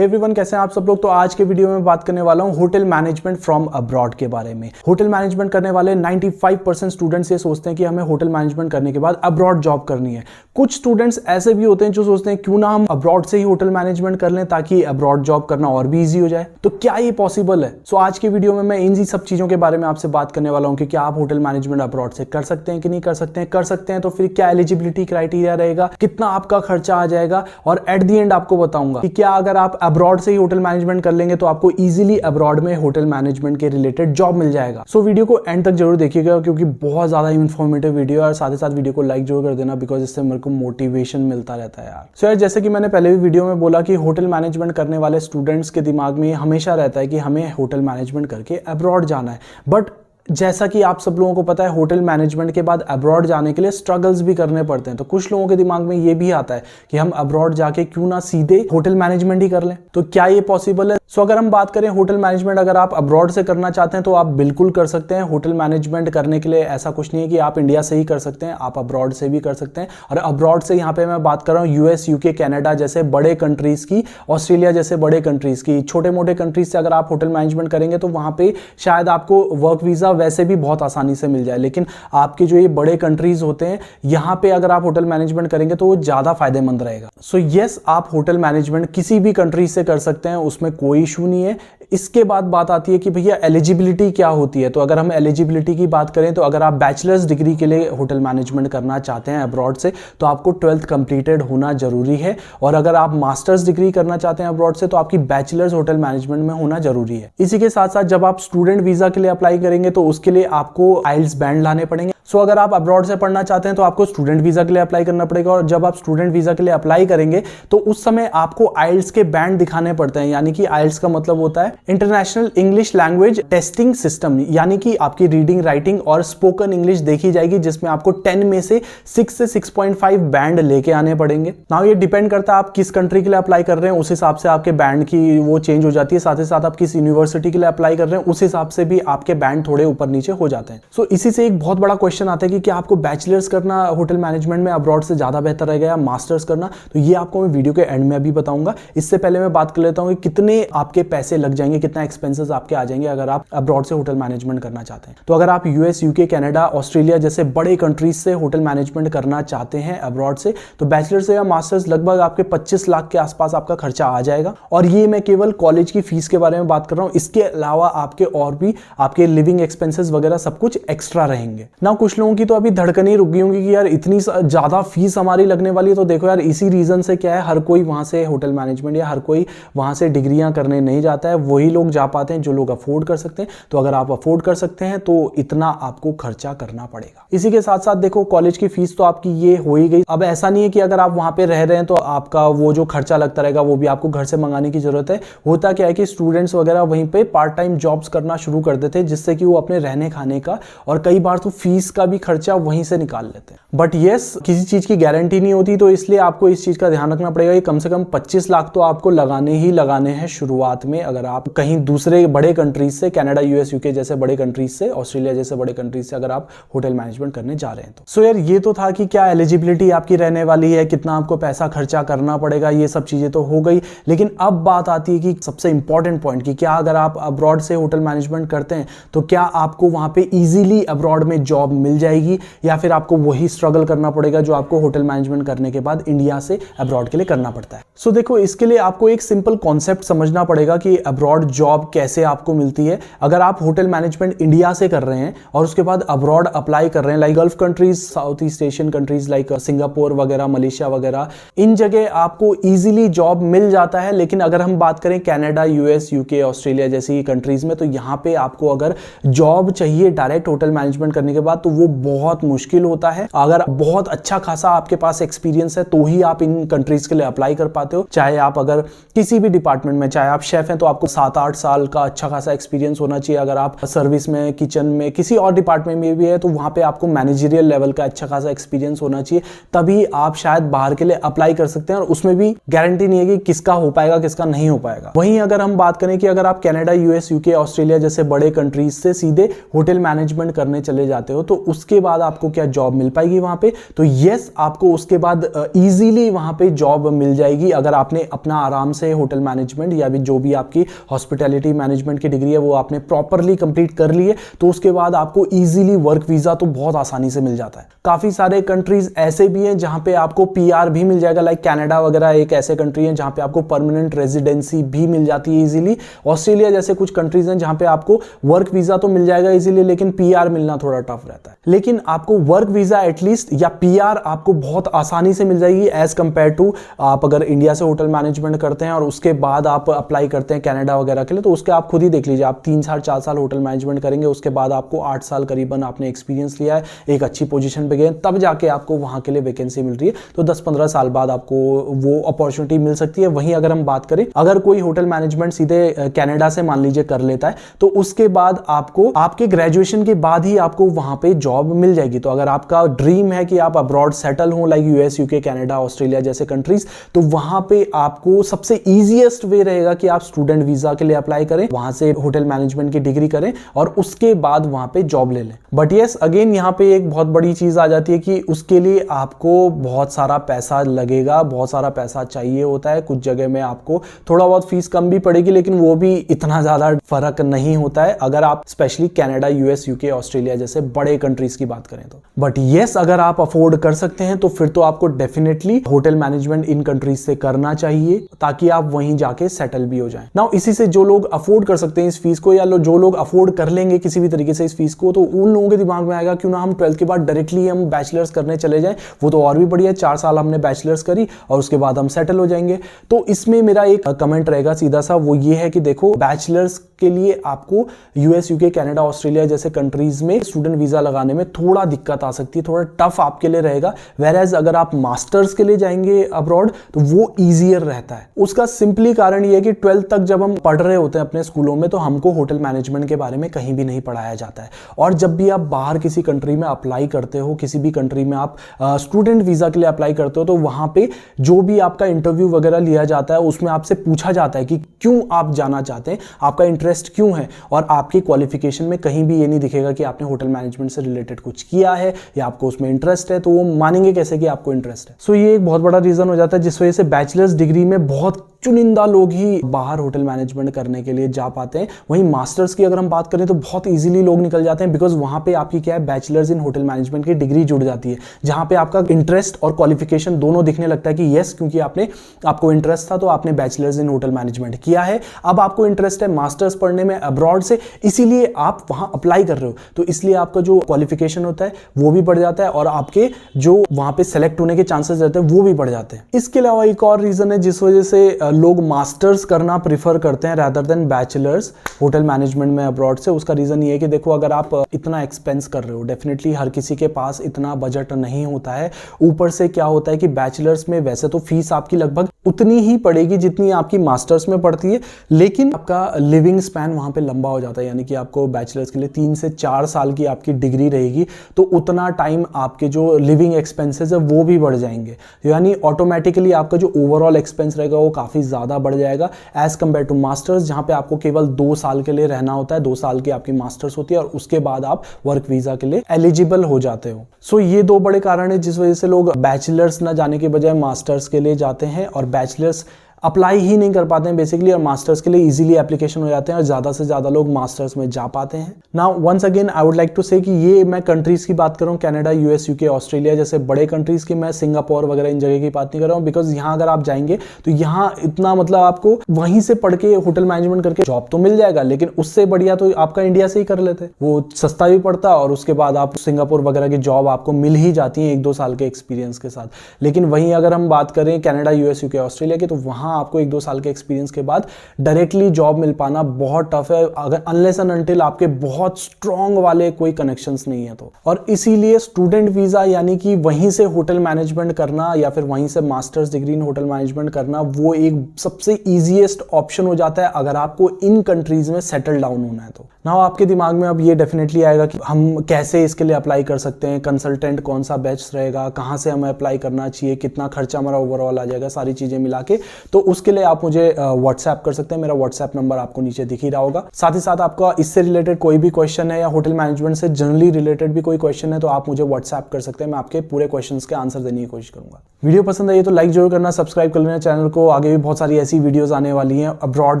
Hey everyone, कैसे हैं आप सब लोग। तो आज के वीडियो में बात करने वाला हूं होटल मैनेजमेंट फ्रॉम अब्रॉड के बारे में। होटल मैनेजमेंट करने वाले 95% स्टूडेंट्स ये सोचते हैं कि हमें होटल मैनेजमेंट करने के बाद अब्रॉड जॉब करनी है। कुछ स्टूडेंट्स ऐसे भी होते हैं जो सोचते हैं क्यों ना हम अब्रॉड से ही होटल मैनेजमेंट कर लें ताकि अब्रॉड जॉब करना और भी ईजी हो जाए। तो क्या ये पॉसिबल है? सो आज के वीडियो में मैं इन सब चीजों के बारे में आपसे बात करने वाला हूं कि क्या आप होटल मैनेजमेंट अब्रॉड से कर सकते हैं कि नहीं कर सकते हैं। कर सकते हैं तो फिर क्या एलिजिबिलिटी क्राइटेरिया रहेगा, कितना आपका खर्चा आ जाएगा, और एट द एंड आपको बताऊंगा कि क्या अगर आप अब्रॉड से ही होटल मैनेजमेंट कर लेंगे तो आपको इजीली अब्रॉड में होटल मैनेजमेंट के रिलेटेड जॉब मिल जाएगा। सो वीडियो को एंड तक जरूर देखिएगा क्योंकि बहुत ज्यादा इंफॉर्मेटिव वीडियो है, और साथ ही साथ वीडियो को लाइक जरूर कर देना बिकॉज इससे मेरे को मोटिवेशन मिलता रहता है यार। सो यार, जैसे कि मैंने पहले भी वीडियो में बोला कि होटल मैनेजमेंट करने वाले स्टूडेंट्स के दिमाग में हमेशा रहता है कि हमें होटल मैनेजमेंट करके अब्रॉड जाना है। बट जैसा कि आप सब लोगों को पता है, होटल मैनेजमेंट के बाद अब्रॉड जाने के लिए स्ट्रगल्स भी करने पड़ते हैं। तो कुछ लोगों के दिमाग में ये भी आता है कि हम अब्रॉड जाके क्यों ना सीधे होटल मैनेजमेंट ही कर लें। तो क्या ये पॉसिबल है? सो अगर हम बात करें होटल मैनेजमेंट, अगर आप अब्रॉड से करना चाहते हैं तो आप बिल्कुल कर सकते हैं। होटल मैनेजमेंट करने के लिए ऐसा कुछ नहीं है कि आप इंडिया से ही कर सकते हैं, आप अब्रॉड से भी कर सकते हैं। और अब्रॉड से यहाँ पे मैं बात कर रहा हूँ यूएस, यूके, कनाडा जैसे बड़े कंट्रीज की, ऑस्ट्रेलिया जैसे बड़े कंट्रीज की। छोटे मोटे कंट्रीज से अगर आप होटल मैनेजमेंट करेंगे तो वहां पे शायद आपको वर्क वीजा वैसे भी बहुत आसानी से मिल जाए, लेकिन आपके जो ये बड़े कंट्रीज होते हैं यहां पे अगर आप होटल मैनेजमेंट करेंगे तो वो ज्यादा फायदेमंद रहेगा। सो यस, आप होटल मैनेजमेंट किसी भी कंट्री से कर सकते हैं, उसमें कोई इशू नहीं है। इसके बाद बात आती है कि भैया एलिजिबिलिटी क्या होती है। तो अगर हम एलिजिबिलिटी की बात करें तो अगर आप बैचलर्स डिग्री के लिए होटल मैनेजमेंट करना चाहते हैं अब्रॉड से तो आपको 12th कंप्लीटेड होना जरूरी है, और अगर आप मास्टर्स डिग्री करना चाहते हैं अब्रॉड से तो आपकी बैचलर्स होटल मैनेजमेंट में होना जरूरी है। इसी के साथ साथ जब आप स्टूडेंट वीजा के लिए अप्लाई करेंगे तो उसके लिए आपको आइल्स बैंड लाने पड़ेंगे। सो अगर आप अब्रॉड से पढ़ना चाहते हैं तो आपको स्टूडेंट वीजा के लिए अप्लाई करना पड़ेगा, और जब आप स्टूडेंट वीजा के लिए अप्लाई करेंगे तो उस समय आपको आइल्स के बैंड दिखाने पड़ते हैं। यानी कि आइल्स का मतलब होता है international English language testing system, यानी कि आपकी रीडिंग, राइटिंग और स्पोकन इंग्लिश देखी जाएगी जिसमें आपको 10 में से 6 से 6.5 बैंड लेके आने पड़ेंगे। नाउ ये डिपेंड करता है आप किस कंट्री के लिए अप्लाई कर रहे हैं, उस हिसाब से आपके बैंड की वो चेंज हो जाती है। साथ ही साथ आप किस यूनिवर्सिटी के लिए अप्लाई कर रहे हैं उस हिसाब से भी आपके बैंड थोड़े ऊपर नीचे हो जाते हैं। सो इसी से एक बहुत बड़ा क्वेश्चन आता है कि क्या आपको बैचलर्स करना होटल मैनेजमेंट में अब्रॉड से ज्यादा बेहतर रहेगा या मास्टर्स करना। तो ये आपको मैं वीडियो के एंड में अभी बताऊंगा। इससे पहले मैं बात कर लेता हूं कि कितने आपके पैसे लग जाएंगे, कितना एक्सपेंसेस आपके आ जाएंगे अगर आप अब्रॉड से होटल मैनेजमेंट करना चाहते हैं। तो अगर आप यूएस, यूके, कनाडा, ऑस्ट्रेलिया जैसे बड़े कंट्रीज से होटल मैनेजमेंट करना चाहते हैं अब्रॉड से तो बैचलर से या मास्टर्स लगभग आपके 25 लाख के आसपास आपका खर्चा आ जाएगा। और ये मैं केवल कॉलेज की फीस के बारे में बात कर रहा हूं, इसके अलावा आपके और भी आपके लिविंग एक्सपेंसेस वगैरह सब कुछ एक्स्ट्रा रहेंगे ना। कुछ लोगों की तो अभी धड़कनें रुक गई होंगी कि यार इतनी ज्यादा फीस हमारी लगने वाली है। तो देखो यार, इसी रीजन से क्या है, हर कोई वहां से होटल मैनेजमेंट या हर कोई वहां से डिग्रियां करने नहीं जाता है। वही लोग जा पाते हैं जो लोग अफोर्ड कर सकते हैं। तो अगर आप अफोर्ड कर सकते हैं तो इतना आपको खर्चा करना पड़ेगा। इसी के साथ साथ देखो, कॉलेज की फीस तो आपकी ये हो ही गई। अब ऐसा नहीं है कि अगर आप वहां पे रह रहे हैं तो आपका वो जो खर्चा लगता रहेगा वो भी आपको घर से मंगाने की जरूरत है। होता क्या है कि स्टूडेंट्स वगैरह वहीं पे पार्ट टाइम जॉब्स करना शुरू कर देते हैं जिससे कि वो अपने रहने खाने का और कई बार तो फीस का भी खर्चा वहीं से निकाल लेते हैं। बट यस, किसी चीज की गारंटी नहीं होती, तो इसलिए आपको इस चीज का ध्यान रखना पड़ेगा कि कम से कम 25 लाख तो आपको लगाने ही लगाने हैं शुरुआत में। अगर आप कहीं दूसरे बड़े कंट्रीज से, कनाडा, यूएस, यूके जैसे बड़े कंट्रीज से, ऑस्ट्रेलिया जैसे बड़े कंट्रीज से अगर आप होटल मैनेजमेंट करने जा रहे हैं तो। सो यार, ये तो था कि क्या एलिजिबिलिटी आपकी रहने वाली है, कितना आपको पैसा खर्चा करना पड़ेगा, ये सब चीजें तो हो गई। लेकिन अब बात आती है कि सबसे इंपॉर्टेंट पॉइंट कि क्या अगर आप अब्रॉड से होटल मैनेजमेंट करते हैं तो क्या आपको वहां पे इजीली अब्रॉड में जॉब मिल जाएगी या फिर आपको वही स्ट्रगल करना पड़ेगा जो आपको होटल मैनेजमेंट करने के बाद इंडिया से अब्रॉड के लिए करना पड़ता है। सो देखो, इसके लिए आपको एक सिंपल कॉन्सेप्ट समझना पड़ेगा कि अब्रॉड जॉब कैसे आपको मिलती है। अगर आप होटल मैनेजमेंट इंडिया से कर रहे हैं और उसके बाद अब्रॉड अप्लाई कर रहे हैं, like gulf countries, south east Asian countries like Singapore वगैरह, मलेशिया वगैरह, इन जगह आपको इजीली जॉब मिल जाता है। लेकिन अगर हम बात करें कनाडा, यूएस, यूके, ऑस्ट्रेलिया जैसी कंट्रीज में तो यहां पे आपको अगर जॉब चाहिए डायरेक्ट होटल मैनेजमेंट करने के बाद तो वो बहुत मुश्किल होता है। अगर बहुत अच्छा खासा आपके पास एक्सपीरियंस है तो ही आप इन कंट्रीज के लिए अप्लाई कर पाते हो। चाहे आप अगर किसी भी डिपार्टमेंट में, चाहे आप शेफ हैं तो आपको 7-8 साल का अच्छा खासा एक्सपीरियंस होना चाहिए। अगर आप सर्विस में, किचन में, किसी और डिपार्टमेंट में भी है तो वहां पे आपको मैनेजरियल लेवल का अच्छा खासा एक्सपीरियंस होना चाहिए, तभी आप शायद बाहर के लिए अप्लाई कर सकते हैं। और उसमें भी गारंटी नहीं है कि किसका हो पाएगा, किसका नहीं हो पाएगा। वहीं अगर हम बात करें कि अगर आप कनाडा, यूएस, यूके, ऑस्ट्रेलिया जैसे बड़े कंट्रीज से सीधे होटल मैनेजमेंट करने चले जाते हो तो उसके बाद आपको क्या जॉब मिल पाएगी वहां पे? तो यस, आपको उसके बाद इजीली वहां पे जॉब मिल जाएगी। अगर आपने अपना आराम से होटल मैनेजमेंट या भी जो भी आपकी हॉस्पिटैलिटी मैनेजमेंट की डिग्री है वो आपने प्रॉपरली कंप्लीट कर ली है तो उसके बाद आपको इजीली वर्क वीजा तो बहुत आसानी से मिल जाता है। काफी सारे कंट्रीज ऐसे भी हैं जहां पे आपको पीआर भी मिल जाएगा, लाइक कनाडा वगैरह एक ऐसे कंट्री है जहां पे आपको परमानेंट रेजिडेंसी भी मिल जाती है इजीली। ऑस्ट्रेलिया जैसे कुछ कंट्रीज हैं जहां पे आपको वर्क वीजा तो मिल जाएगा इजीली, लेकिन पीआर मिलना थोड़ा टफ रहता है। लेकिन आपको वर्क वीजा एटलीस्ट या पीआर आपको बहुत आसानी से मिल जाएगी एज कंपेयर टू आप अगर इंडिया से होटल मैनेजमेंट करते हैं और उसके बाद आप अप्लाई करते हैं कनाडा वगैरह के लिए, तो उसके आप खुद ही देख लीजिए, आप 3 साल 4 साल होटल मैनेजमेंट करेंगे, उसके बाद आपको 8 साल करीबन आपने एक्सपीरियंस लिया है, एक अच्छी पोजीशन पे गए, तब जाके आपको वहां के लिए वैकेंसी मिल रही है। तो 10-15 साल बाद आपको वो अपॉर्चुनिटी मिल सकती है। वहीं अगर हम बात करें, अगर कोई होटल मैनेजमेंट सीधे कनाडा से मान लीजिए कर लेता है तो उसके बाद आपको आपके ग्रेजुएशन के बाद ही आपको वहां पे जॉब मिल जाएगी। तो अगर आपका ड्रीम है कि आप अब्रॉड सेटल हो like US, UK, Canada, Australia जैसे कंट्रीज, तो वहां पे आपको सबसे इजीएस्ट वे रहेगा कि आप स्टूडेंट वीजा के लिए अप्लाई करें, वहां से होटल मैनेजमेंट की डिग्री करें और उसके बाद वहां पे जॉब ले लें। बट यस, अगेन यहाँ पे एक बहुत बड़ी चीज आ जाती है कि उसके लिए आपको बहुत सारा पैसा लगेगा, बहुत सारा पैसा चाहिए होता है। कुछ जगह में आपको थोड़ा बहुत फीस कम भी पड़ेगी, लेकिन वो भी इतना ज्यादा फर्क नहीं होता है अगर आप specially Canada, US, UK, Australia जैसे बड़े कंट्रीज की बात करें तो। बट यस, अगर आप अफोर्ड कर सकते हैं तो फिर तो आपको डेफिनेटली होटल मैनेजमेंट इन कंट्रीज से करना चाहिए ताकि आप वहीं जाके सेटल भी हो जाएं। नाउ इसी से जो लोग अफोर्ड कर सकते हैं इस फीस को, या जो लोग अफोर्ड कर लेंगे किसी भी तरीके से इस फीस को, तो उन लोगों के दिमाग में आएगा क्यों ना हम 12th के बाद डायरेक्टली हम बैचलर्स करने चले जाएं, वो तो और भी बढ़िया, 4 साल हमने बैचलर्स करी और उसके बाद हम सेटल हो जाएंगे। तो इसमें मेरा एक कमेंट रहेगा सीधा सा, वो ये है कि देखो, बैचलर्स के लिए आपको यूएस, यूके, कनाडा, ऑस्ट्रेलिया जैसे कंट्रीज में स्टूडेंट वीजा लगाने में थोड़ा दिक्कत आ सकती है, थोड़ा टफ आपके लिए रहेगा। वेरएज अगर आप मास्टर्स के लिए जाएंगे अब्रॉड तो वो ईजियर रहता है। उसका सिंपली कारण ये है कि 12th तक जब हम पढ़ रहे होते हैं अपने स्कूलों में तो हमको होटल मैनेजमेंट के बारे में कहीं भी नहीं पढ़ाया जाता है। और जब भी आप बाहर किसी कंट्री में अप्लाई करते हो, किसी भी कंट्री में आप स्टूडेंट वीजा के लिए अप्लाई करते हो, तो वहां पे जो भी आपका इंटरव्यू वगैरह लिया जाता है उसमें आपसे पूछा जाता है कि क्यों आप जाना चाहते हैं, आपका इंटरेस्ट क्यों है। और आपकी क्वालिफिकेशन में कहीं भी ये नहीं दिखेगा कि आपने होटल मैनेजमेंट से रिलेटेड कुछ किया है या आपको उसमें इंटरेस्ट है, तो वो मानेंगे कैसे कि आपको इंटरेस्ट है। सो ये एक बहुत बड़ा रीजन हो जाता है जिस वजह से बैचलर्स डिग्री में बहुत चुनिंदा लोग ही बाहर होटल मैनेजमेंट करने के लिए जा पाते हैं। वहीं मास्टर्स की अगर हम बात करें तो बहुत इजीली लोग निकल जाते हैं, बिकॉज वहां पे आपकी क्या है, बैचलर्स इन होटल मैनेजमेंट की डिग्री जुड़ जाती है, जहां पे आपका इंटरेस्ट और क्वालिफिकेशन दोनों दिखने लगता है कि यस, क्योंकि आपको इंटरेस्ट था तो आपने बैचलर्स इन होटल मैनेजमेंट किया है, अब आपको इंटरेस्ट है मास्टर्स पढ़ने में अब्रॉड से, इसीलिए आप वहां अप्लाई कर रहे हो, तो इसलिए आपका जो क्वालिफिकेशन होता है वो भी बढ़ जाता है और आपके जो वहां पे सेलेक्ट होने के चांसेस रहते हैं वो भी बढ़ जाते हैं। इसके अलावा एक और रीजन है जिस वजह से लोग मास्टर्स करना प्रिफर करते हैं rather than bachelors hotel management में अब्रॉड से। उसका रीजन ये है कि देखो, अगर आप इतना एक्सपेंस कर रहे हो, डेफिनेटली हर किसी के पास इतना बजट नहीं होता है। ऊपर से क्या होता है कि बैचलर्स में वैसे तो फीस आपकी लगभग उतनी ही पड़ेगी जितनी आपकी मास्टर्स में पड़ती है, लेकिन आपका लिविंग स्पैन वहां पे लंबा हो जाता है, यानी कि आपको बैचलर्स के लिए 3 से 4 साल की आपकी डिग्री रहेगी, तो उतना टाइम आपके जो लिविंग एक्सपेंसेस है वो भी बढ़ जाएंगे, यानी ऑटोमेटिकली आपका जो ओवरऑल एक्सपेंस रहेगा वो काफी ज्यादा बढ़ जाएगा एज कंपेयर टू मास्टर्स, जहां पे आपको केवल 2 साल के लिए रहना होता है, 2 साल की आपकी मास्टर्स होती है और उसके बाद आप वर्क वीजा के लिए एलिजिबल हो जाते हो। सो ये 2 बड़े कारण है जिस वजह से लोग बैचलर्स ना जाने के बजाय मास्टर्स के लिए जाते हैं और बैचलर्स अप्लाई ही नहीं कर पाते हैं बेसिकली, और मास्टर्स के लिए इजीली एप्लीकेशन हो जाते हैं और ज्यादा से ज्यादा लोग मास्टर्स में जा पाते हैं। Now once again I would like to say कि ये मैं कंट्रीज की बात कर रहा हूँ, कनाडा, यूएस, यूके, ऑस्ट्रेलिया जैसे बड़े कंट्रीज की, मैं सिंगापुर वगैरह इन जगह की बात नहीं कर रहा हूँ, बिकॉज यहाँ अगर आप जाएंगे तो यहाँ इतना मतलब आपको वहीं से पढ़ के होटल मैनेजमेंट करके जॉब तो मिल जाएगा, लेकिन उससे बढ़िया तो आपका इंडिया से ही कर लेते, वो सस्ता भी पड़ता और उसके बाद आप सिंगापुर वगैरह की जॉब आपको मिल ही जाती है 1-2 साल के एक्सपीरियंस के साथ। लेकिन वहीं अगर हम बात करें कनाडा, यूएस, यूके, ऑस्ट्रेलिया की, तो वहां वहाँ आपको 1-2 साल के एक्सपीरियंस के बाद डायरेक्टली जॉब मिल पाना बहुत टफ है, अगर अनलेस एंड अनटिल आपके बहुत स्ट्रॉन्ग वाले कोई कनेक्शंस नहीं है तो। और इसीलिए स्टूडेंट वीज़ा यानी कि वहीं से होटल मैनेजमेंट करना या फिर वहीं से masters degree in hotel management करना वो एक सबसे ईजीएस्ट ऑप्शन हो जाता है अगर आपको इन कंट्रीज में सेटल डाउन होना है तो। ना आपके दिमाग में अब ये डेफिनेटली आएगा कि हम कैसे इसके लिए अप्लाई कर सकते हैं, कंसल्टेंट कौन सा बैच रहेगा, कहाँ से हमें अप्लाई करना चाहिए, कितना खर्चा हमारा ओवरऑल आ जाएगा, सारी चीज़ें मिला के। तो उसके लिए आप मुझे व्हाट्सएप कर सकते हैं, मेरा व्हाट्सएप नंबर आपको नीचे दिख ही रहा होगा। साथ ही साथ आपका इससे रिलेटेड कोई भी क्वेश्चन है या होटल मैनेजमेंट से जनरली रिलेटेड भी कोई क्वेश्चन है तो आप मुझे व्हाट्सएप कर सकते हैं, मैं आपके पूरे क्वेश्चंस के आंसर देने की कोशिश करूंगा। वीडियो पसंद आई तो लाइक जरूर करना, सब्सक्राइब कर लेना चैनल को, आगे भी बहुत सारी ऐसी वीडियोस आने वाली हैं abroad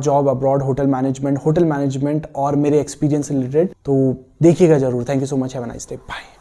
job, abroad hotel management और मेरे एक्सपीरियंस से रिलेटेड, तो देखिएगा जरूर। Thank you so much, have a nice day, bye.